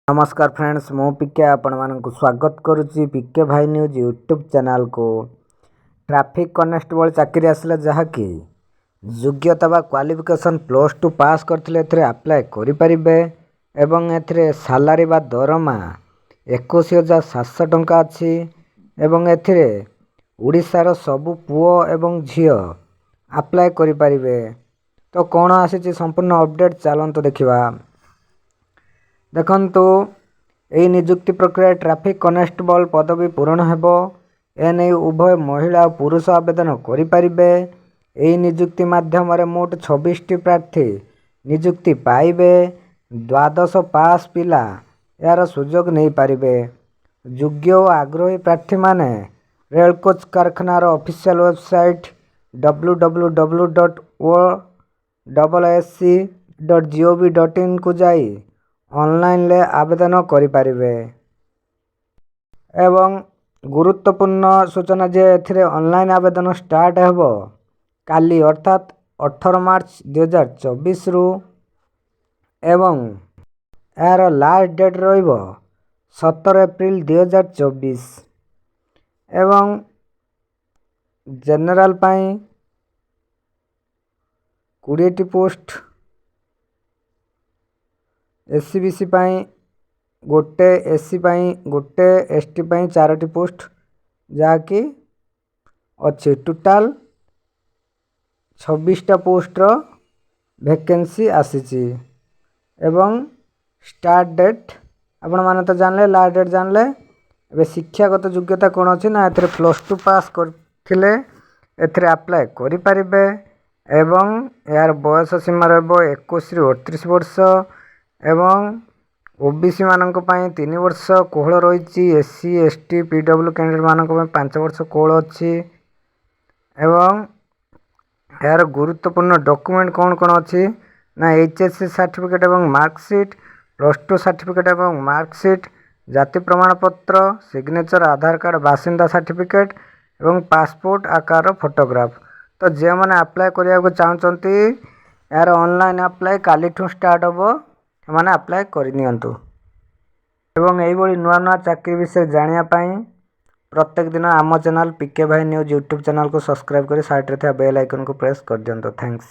नमस्कार फ्रेंड्स, मु पिके आपण मानक स्वागत करुच्ची पिके भाई न्यूज यूट्यूब चैनल को। ट्रैफिक कॉन्स्टेबल चाकरी आसला जहाँकि योग्यता बा क्वालिफिकेशन +2 पास करथिले एथरे अप्लाई करि परिबे एवं एथरे सैलरी बा दरमा 21,700 टंका अछि एवं एथरे ओडिसा रो सबु पुओ एवं झियो अप्लाई करि परिबे। तो कोन आसी संपूर्ण अपडेट चलंतु देखिबा। देखंतु एई नियुक्ति प्रक्रिया ट्रैफिक कॉन्स्टेबल पदवी पूरण हेबो। एने उभय महिला और पुरुष आवेदन करि परिबे। एई नियुक्ति माध्यम रे मोट 26 टी प्रार्थी नियुक्ति पाइबे। 12 पास पिला यार सुजोग नहीं पारिबे। योग्य और आग्रही प्रार्थी माने रेल कोच कारखाना रो ऑफिशियल वेबसाइट www.osc.gov.in को जाई ऑनलाइन ले आवेदन करि परिबे। एवं गुरुत्वपूर्ण सूचना जे एथिरे ऑनलाइन आवेदन स्टार्ट हेबो काली अर्थात 18 मार्च 2024 रु एवं यार लास्ट डेट रहिबो 17 एप्रिल 2024 एवं जनरल पाई 20 टी पोस्ट, एससीबीसी पाई गोटे, एससी पाई गोटे, एसटी पाई 4 टी पोस्ट जाकि अच्छे टोटाल 26 टा पोस्ट रो वैकेंसी आसीची। एवं स्टार्ट डेट आपण माने तो जानले, लास्ट डेट जानले। एबे शिक्षागत योग्यता कोन अछि ना एथरे +2 पास करथिले एथरे अप्लाई करि परिबे एवं यार बयस सीमा रहबो 21 रु 38 वर्ष एवं ओबीसी मानक पई 3 वर्ष कोहल रहिछि। एससी एसटी पीडब्ल्यू कैंडिडेट मानक पई 5 वर्ष कोहल अछि एवं यार गुरुत्वपूर्ण डॉक्यूमेंट कोन कोन अछि ना एचएससी सर्टिफिकेट एवं मार्कशीट, +2 सर्टिफिकेट एवं मार्कशीट, जाति प्रमाण पत्र, सिग्नेचर, आधार कार्ड, बासिंदा सर्टिफिकेट एवं पासपोर्ट आकार फोटोग्राफ। तो जे माने अप्लाई करिया को चाहचंती यार ऑनलाइन अप्लाई काली ठू स्टार्ट होबो, माने अप्लाई करि नियंतु। एवं एई बडी नुआ नुआ चाकरी विषय जानिया पई प्रत्येक दिन आम चैनल पिके भाई न्यूज यूट्यूब चैनल को सब्सक्राइब करी साइड रे था बेल आइकन को प्रेस कर दियंतो। थैंक्स।